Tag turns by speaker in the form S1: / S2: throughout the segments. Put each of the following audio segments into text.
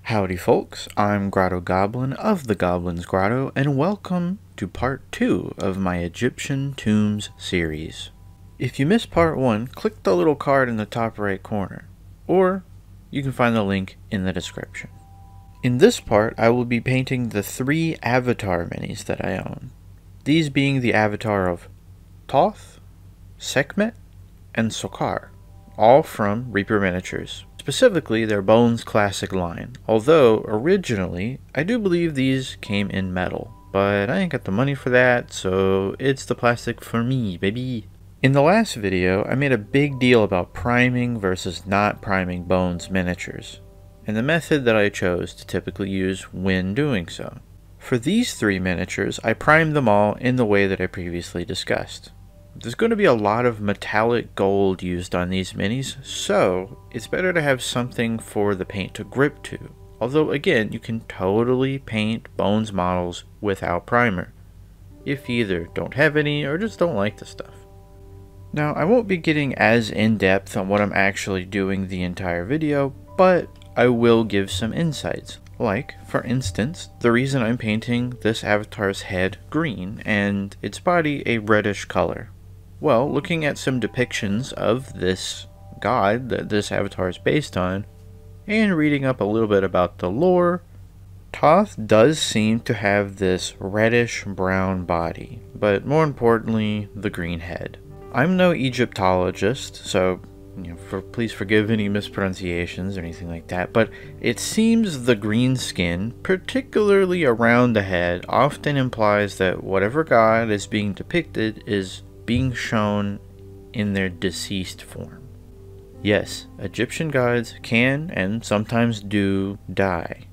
S1: Howdy folks, I'm Grotto Goblin of the Goblin's Grotto, and welcome to part 2 of my Egyptian Tombs series. If you missed part 1, click the little card in the top right corner, or you can find the link in the description. In this part, I will be painting the 3 Avatar minis that I own, these being the Avatar of Thoth, Sekhmet, and Sokar, all from Reaper Miniatures. Specifically their Bones Classic line, although originally I do believe these came in metal, but I ain't got the money for that, so it's the plastic for me, baby. In the last video, I made a big deal about priming versus not priming Bones miniatures, and the method that I chose to typically use when doing so. For these 3 miniatures, I primed them all in the way that I previously discussed. There's going to be a lot of metallic gold used on these minis, so it's better to have something for the paint to grip to. Although again, you can totally paint Bones models without primer, if you either don't have any or just don't like the stuff. Now, I won't be getting as in-depth on what I'm actually doing the entire video, but I will give some insights. Like, for instance, the reason I'm painting this avatar's head green and its body a reddish color. Well, looking at some depictions of this god that this avatar is based on, and reading up a little bit about the lore, Thoth does seem to have this reddish brown body, but more importantly, the green head. I'm no Egyptologist, so please forgive any mispronunciations or anything like that, but it seems the green skin, particularly around the head, often implies that whatever god is being depicted is being shown in their deceased form. Yes, Egyptian gods can and sometimes do die.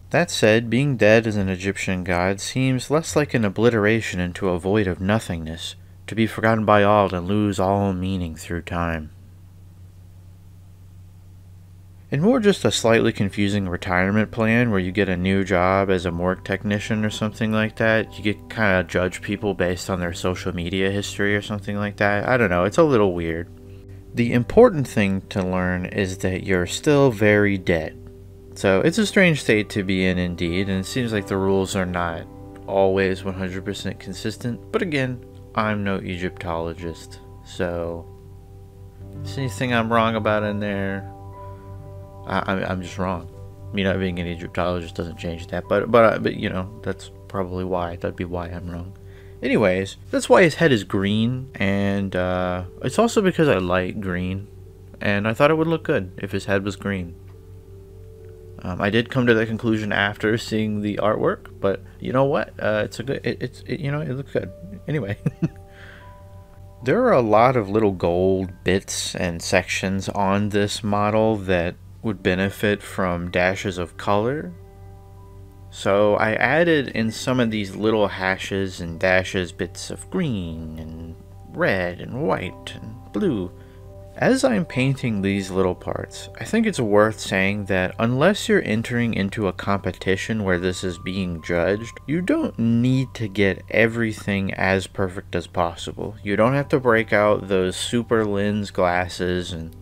S1: That said, being dead as an Egyptian god seems less like an obliteration into a void of nothingness, to be forgotten by all and lose all meaning through time. And more just a slightly confusing retirement plan where you get a new job as a morgue technician or something like that. You get kind of judge people based on their social media history or something like that. I don't know, it's a little weird. The important thing to learn is that you're still very dead. So it's a strange state to be in indeed, and it seems like the rules are not always 100% consistent. But again, I'm no Egyptologist, so if there's anything I'm wrong about in there, I'm just wrong. Me not being an Egyptologist doesn't change that, but you know, that's probably why. That'd be why I'm wrong. Anyways, that's why his head is green, and it's also because I like green, and I thought it would look good if his head was green. I did come to that conclusion after seeing the artwork, but you know what? It's a good. It looks good. Anyway. There are a lot of little gold bits and sections on this model that would benefit from dashes of color. So I added in some of these little hashes and dashes bits of green and red and white and blue. As I'm painting these little parts, I think it's worth saying that unless you're entering into a competition where this is being judged, you don't need to get everything as perfect as possible. You don't have to break out those super lens glasses and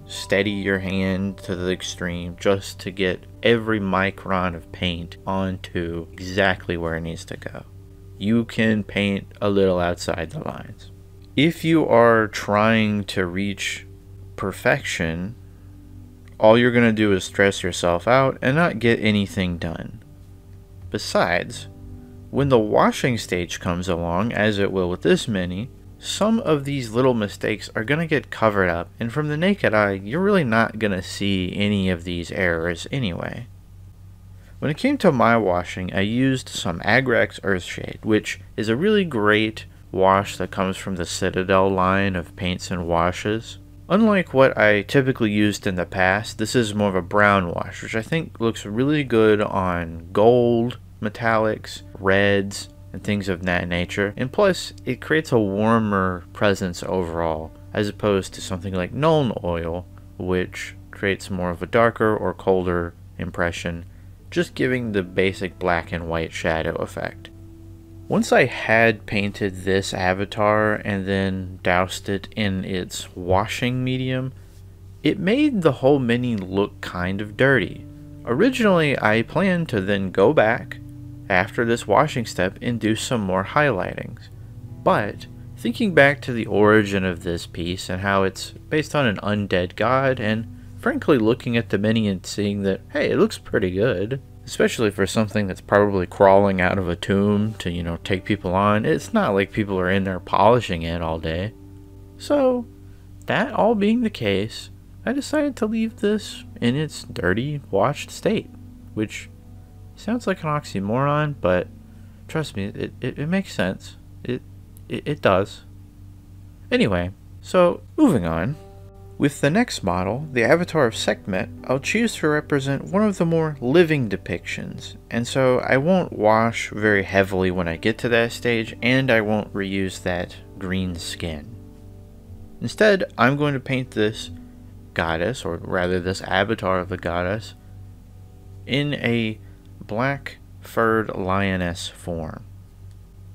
S1: steady your hand to the extreme just to get every micron of paint onto exactly where it needs to go. You can paint a little outside the lines. If you are trying to reach perfection, all you're going to do is stress yourself out and not get anything done. Besides, when the washing stage comes along, as it will with this mini, some of these little mistakes are going to get covered up, and from the naked eye, you're really not going to see any of these errors anyway. When it came to my washing, I used some Agrax Earthshade, which is a really great wash that comes from the Citadel line of paints and washes. Unlike what I typically used in the past, this is more of a brown wash, which I think looks really good on gold, metallics, reds, and things of that nature, and plus it creates a warmer presence overall as opposed to something like Nuln Oil, which creates more of a darker or colder impression, just giving the basic black and white shadow effect. Once I had painted this avatar and then doused it in its washing medium, it made the whole mini look kind of dirty. Originally, I planned to then go back after this washing step and do some more highlightings. But thinking back to the origin of this piece and how it's based on an undead god, and frankly looking at the mini and seeing that, hey, it looks pretty good, especially for something that's probably crawling out of a tomb to, take people on. It's not like people are in there polishing it all day. So, that all being the case, I decided to leave this in its dirty, washed state, which sounds like an oxymoron, but trust me, it makes sense. It does. Anyway, so moving on. With the next model, the Avatar of Sekhmet, I'll choose to represent one of the more living depictions, and so I won't wash very heavily when I get to that stage, and I won't reuse that green skin. Instead, I'm going to paint this goddess, or rather this avatar of the goddess, in a black furred lioness form.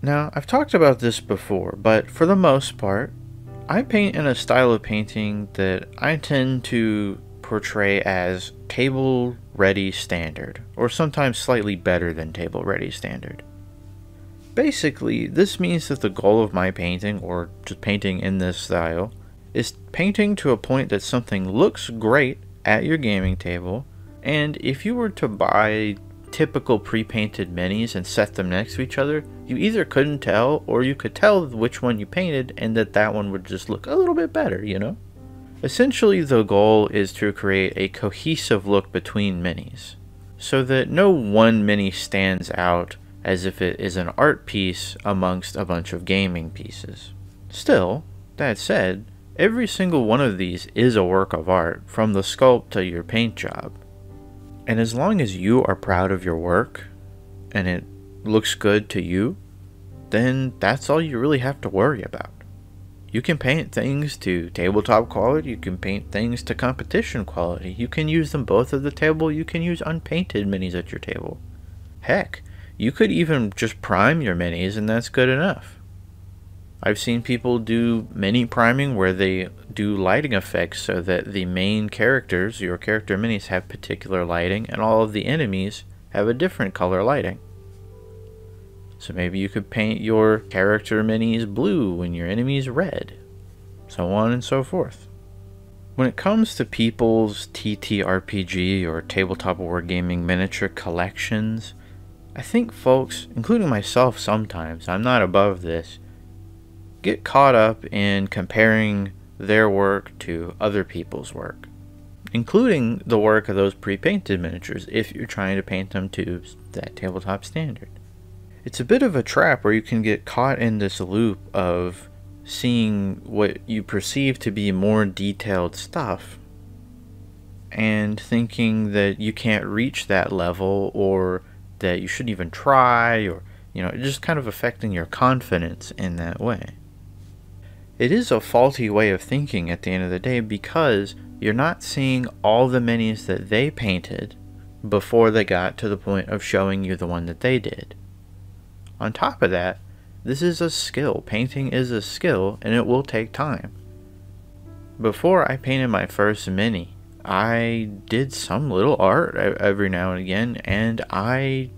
S1: Now, I've talked about this before, but for the most part, I paint in a style of painting that I tend to portray as table-ready standard, or sometimes slightly better than table-ready standard. Basically, this means that the goal of my painting, or just painting in this style, is painting to a point that something looks great at your gaming table, and if you were to buy typical pre-painted minis and set them next to each other, you either couldn't tell, or you could tell which one you painted and that one would just look a little bit better, Essentially, the goal is to create a cohesive look between minis, so that no one mini stands out as if it is an art piece amongst a bunch of gaming pieces. Still, that said, every single one of these is a work of art, from the sculpt to your paint job. And as long as you are proud of your work, and it looks good to you, then that's all you really have to worry about. You can paint things to tabletop quality, you can paint things to competition quality, you can use them both at the table, you can use unpainted minis at your table. Heck, you could even just prime your minis and that's good enough. I've seen people do mini priming where they do lighting effects so that the main characters, your character minis, have particular lighting and all of the enemies have a different color lighting. So maybe you could paint your character minis blue and your enemies red, so on and so forth. When it comes to people's TTRPG or tabletop wargaming miniature collections, I think folks, including myself sometimes, I'm not above this, get caught up in comparing their work to other people's work, including the work of those pre-painted miniatures if you're trying to paint them to that tabletop standard. It's a bit of a trap where you can get caught in this loop of seeing what you perceive to be more detailed stuff and thinking that you can't reach that level, or that you shouldn't even try, or just kind of affecting your confidence in that way. It is a faulty way of thinking at the end of the day, because you're not seeing all the minis that they painted before they got to the point of showing you the one that they did. On top of that, this is a skill. Painting is a skill, and it will take time. Before I painted my first mini, I did some little art every now and again, and I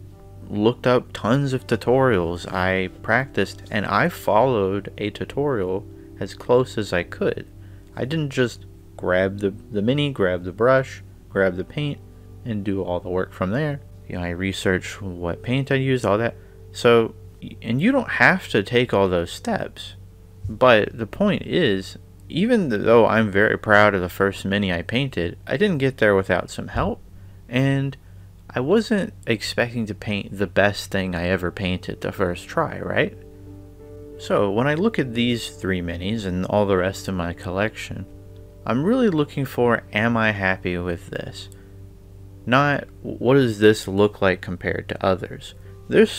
S1: looked up tons of tutorials. I practiced, and I followed a tutorial as close as I could. I didn't just grab the mini, grab the brush, grab the paint, and do all the work from there. I researched what paint I used, all that. So, and you don't have to take all those steps. But the point is, even though I'm very proud of the first mini I painted, I didn't get there without some help, and I wasn't expecting to paint the best thing I ever painted the first try, right? So when I look at these 3 minis and all the rest of my collection, I'm really looking for, am I happy with this? Not, what does this look like compared to others? There's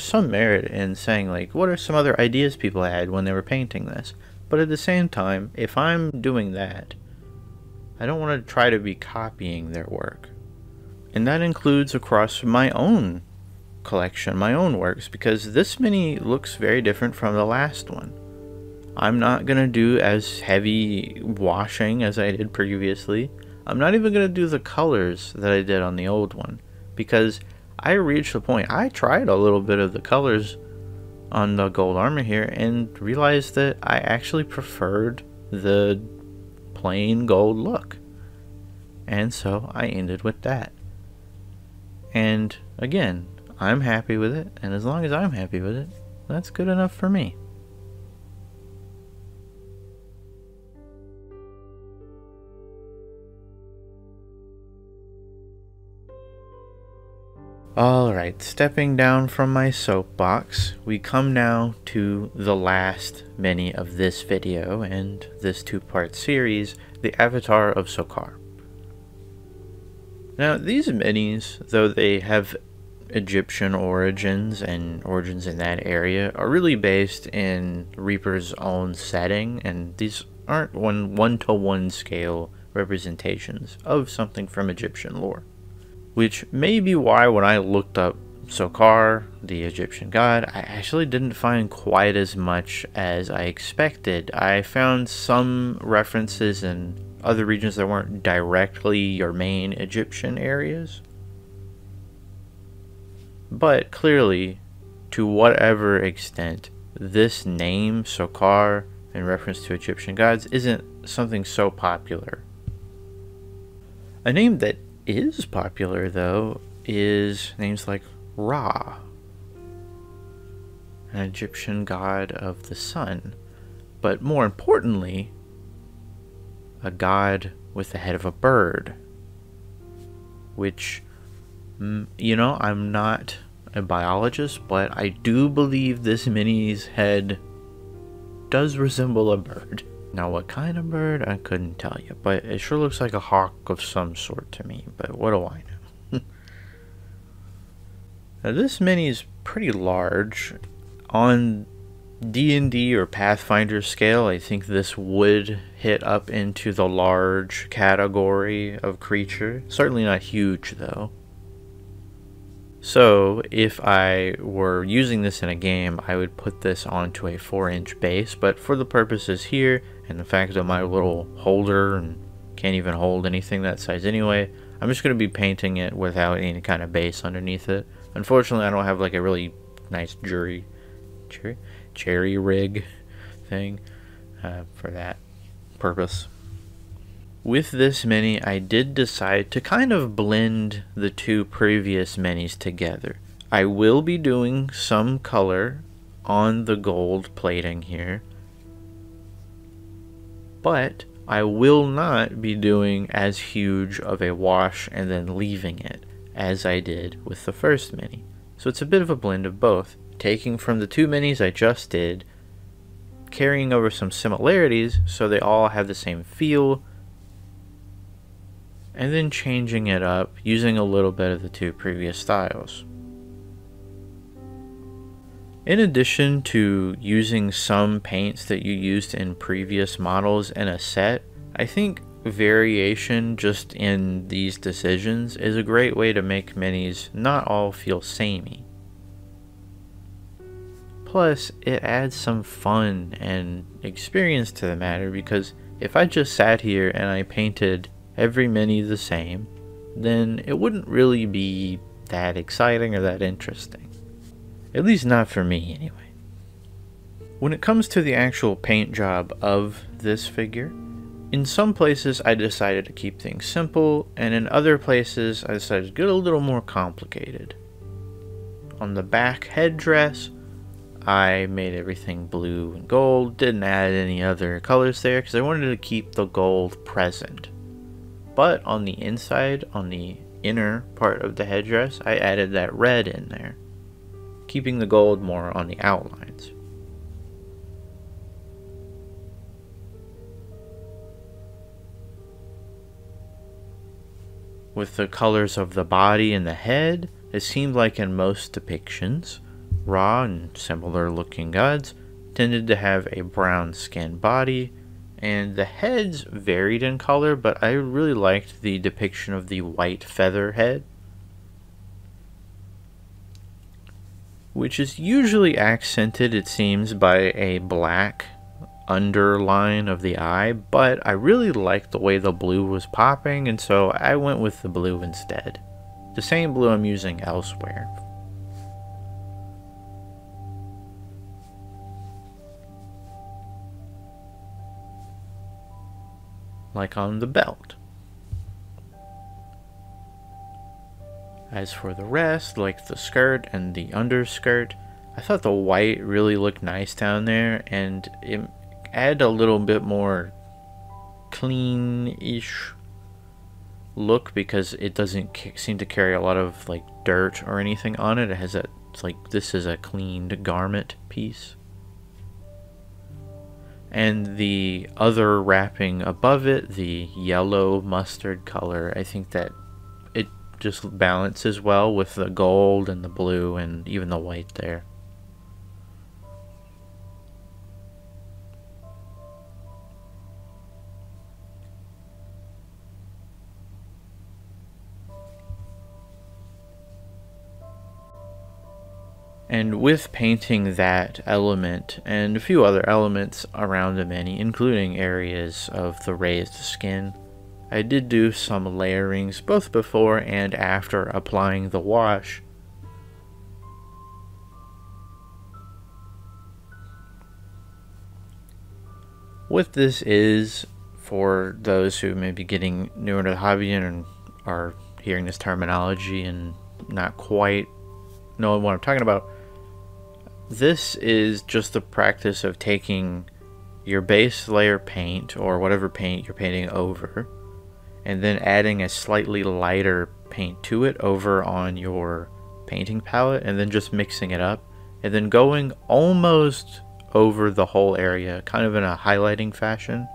S1: some merit in saying, like, what are some other ideas people had when they were painting this? But at the same time, if I'm doing that, I don't want to try to be copying their work. And that includes across my own collection, my own works, because this mini looks very different from the last one. I'm not going to do as heavy washing as I did previously. I'm not even going to do the colors that I did on the old one, because I reached the point, I tried a little bit of the colors on the gold armor here and realized that I actually preferred the plain gold look. And so I ended with that. And again, I'm happy with it, and as long as I'm happy with it, that's good enough for me. Alright, stepping down from my soapbox, we come now to the last mini of this video and this two-part series, the Avatar of Sekhmet. Now, these minis, though they have Egyptian origins and origins in that area, are really based in Reaper's own setting, and these aren't one-to-one scale representations of something from Egyptian lore. Which may be why when I looked up Sekhmet, the Egyptian god, I actually didn't find quite as much as I expected. I found some references in other regions that weren't directly your main Egyptian areas. But clearly, to whatever extent, this name, Sekhmet, in reference to Egyptian gods, isn't something so popular. A name that is popular, though, is names like Ra, an Egyptian god of the sun, but more importantly, a god with the head of a bird, which, you know, I'm not a biologist, but I do believe this mini's head does resemble a bird. Now, what kind of bird, I couldn't tell you, but it sure looks like a hawk of some sort to me, but what do I know? Now, this mini is pretty large. On D&D or Pathfinder scale, I think this would hit up into the large category of creature. Certainly not huge, though. So, if I were using this in a game, I would put this onto a 4-inch base, but for the purposes here, and the fact that my little holder and can't even hold anything that size anyway, I'm just going to be painting it without any kind of base underneath it. Unfortunately, I don't have like a really nice cherry rig thing for that purpose. With this mini, I did decide to kind of blend the two previous minis together. I will be doing some color on the gold plating here, but I will not be doing as huge of a wash and then leaving it as I did with the first mini. So it's a bit of a blend of both, taking from the two minis I just did, carrying over some similarities so they all have the same feel, and then changing it up using a little bit of the two previous styles. In addition to using some paints that you used in previous models in a set, I think variation just in these decisions is a great way to make minis not all feel samey. Plus, it adds some fun and experience to the matter, because if I just sat here and I painted every mini the same, then it wouldn't really be that exciting or that interesting. At least not for me, anyway. When it comes to the actual paint job of this figure, in some places I decided to keep things simple, and in other places I decided to get a little more complicated. On the back headdress, I made everything blue and gold, didn't add any other colors there because I wanted to keep the gold present. But on the inside, on the inner part of the headdress, I added that red in there, keeping the gold more on the outlines. With the colors of the body and the head, it seemed like in most depictions, Ra and similar looking gods tended to have a brown skin body, and the heads varied in color, but I really liked the depiction of the white feather head, which is usually accented, it seems, by a black underline of the eye, but I really liked the way the blue was popping, and so I went with the blue instead. The same blue I'm using elsewhere. Like on the belt. As for the rest, like the skirt and the underskirt, I thought the white really looked nice down there, and it added a little bit more clean-ish look because it doesn't seem to carry a lot of like dirt or anything on it. It has a, it's like this is a cleaned garment piece. And the other wrapping above it, the yellow mustard color, I think that it just balances well with the gold and the blue and even the white there. And with painting that element and a few other elements around the mini, including areas of the raised skin, I did do some layerings both before and after applying the wash. What this is, for those who may be getting newer to the hobby and are hearing this terminology and not quite knowing what I'm talking about, this is just the practice of taking your base layer paint or whatever paint you're painting over and then adding a slightly lighter paint to it over on your painting palette and then just mixing it up and then going almost over the whole area, kind of in a highlighting fashion.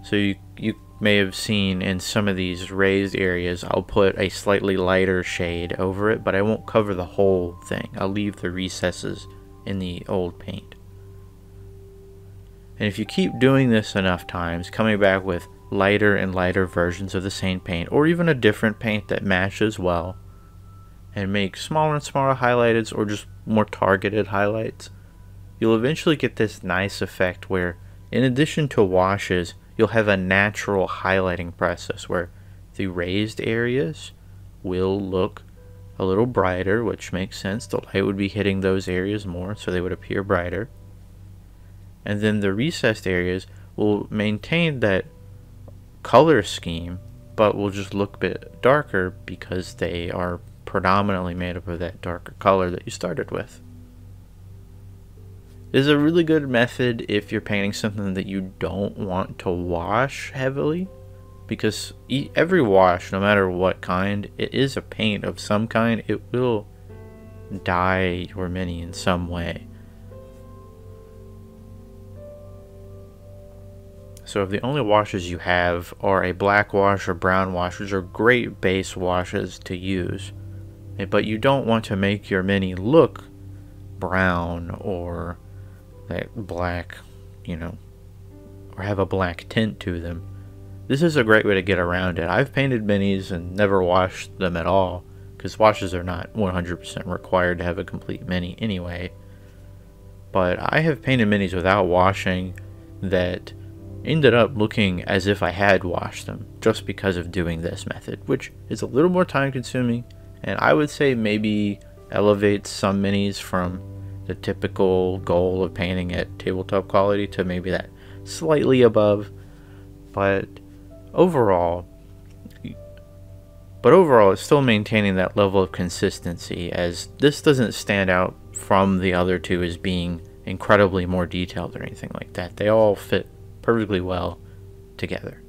S1: So you may have seen in some of these raised areas, I'll put a slightly lighter shade over it, but I won't cover the whole thing. I'll leave the recesses in the old paint. And if you keep doing this enough times, coming back with lighter and lighter versions of the same paint, or even a different paint that matches well, and make smaller and smaller highlights or just more targeted highlights, you'll eventually get this nice effect where, in addition to washes, you'll have a natural highlighting process where the raised areas will look a little brighter, which makes sense. The light would be hitting those areas more, so they would appear brighter. And then the recessed areas will maintain that color scheme, but will just look a bit darker because they are predominantly made up of that darker color that you started with. This is a really good method if you're painting something that you don't want to wash heavily, because every wash, no matter what kind, it is a paint of some kind. It will dye your mini in some way. So if the only washes you have are a black wash or brown wash, which are great base washes to use, but you don't want to make your mini look brown or that black, or have a black tint to them, this is a great way to get around it. I've painted minis and never washed them at all, because washes are not 100% required to have a complete mini anyway. But I have painted minis without washing that ended up looking as if I had washed them, just because of doing this method, which is a little more time consuming, and I would say maybe elevates some minis from the typical goal of painting at tabletop quality to maybe that slightly above, but overall it's still maintaining that level of consistency, as this doesn't stand out from the other two as being incredibly more detailed or anything like that. They all fit perfectly well together.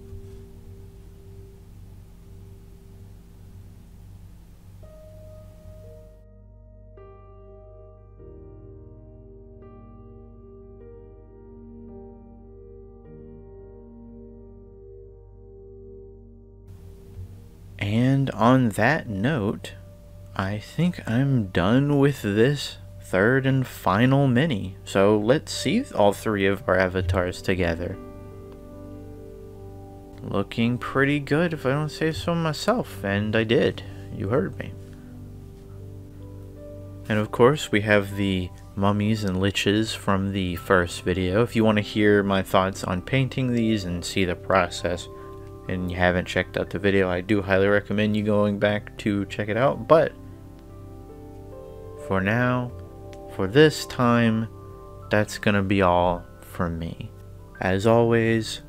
S1: And on that note, I think I'm done with this third and final mini. So let's see all three of our avatars together. Looking pretty good, if I don't say so myself, and I did. You heard me. And of course, we have the mummies and liches from the first video. If you want to hear my thoughts on painting these and see the process, and you haven't checked out the video, I do highly recommend you going back to check it out. But for now, for this time, that's gonna be all from me. As always,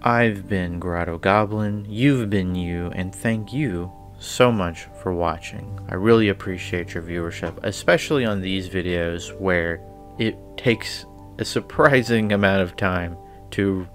S1: I've been Grotto Goblin, you've been you, and thank you so much for watching. I really appreciate your viewership, especially on these videos where it takes a surprising amount of time to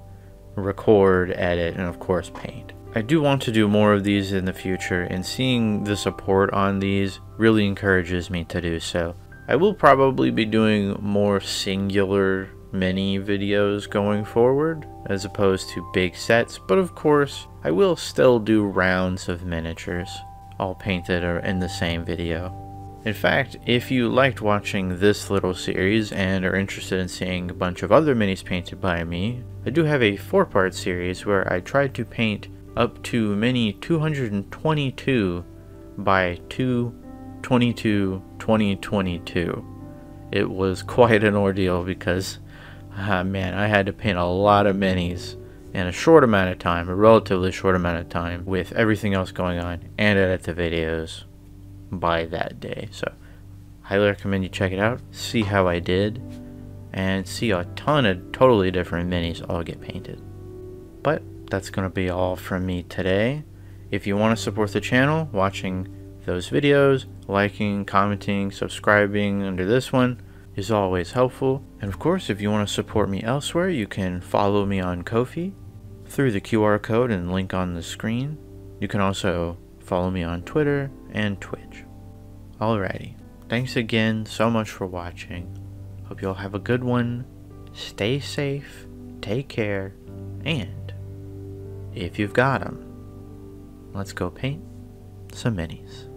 S1: record, edit, and of course paint. I do want to do more of these in the future, and seeing the support on these really encourages me to do so. I will probably be doing more singular mini videos going forward as opposed to big sets, but of course I will still do rounds of miniatures all painted or in the same video. In fact, if you liked watching this little series and are interested in seeing a bunch of other minis painted by me, I do have a 4-part series where I tried to paint up to mini 222 by 2/22/2022. It was quite an ordeal because man, I had to paint a lot of minis in a short amount of time, a relatively short amount of time, with everything else going on, and edit the videos by that day. So highly recommend you check it out, see how I did, and see a ton of totally different minis all get painted. But that's going to be all from me today. If you want to support the channel, watching those videos, liking, commenting, subscribing under this one is always helpful. And of course, if you want to support me elsewhere, you can follow me on Ko-fi through the QR code and link on the screen. You can also follow me on Twitter and Twitch. Alrighty, thanks again so much for watching. Hope you all have a good one. Stay safe, take care, and if you've got them, let's go paint some minis.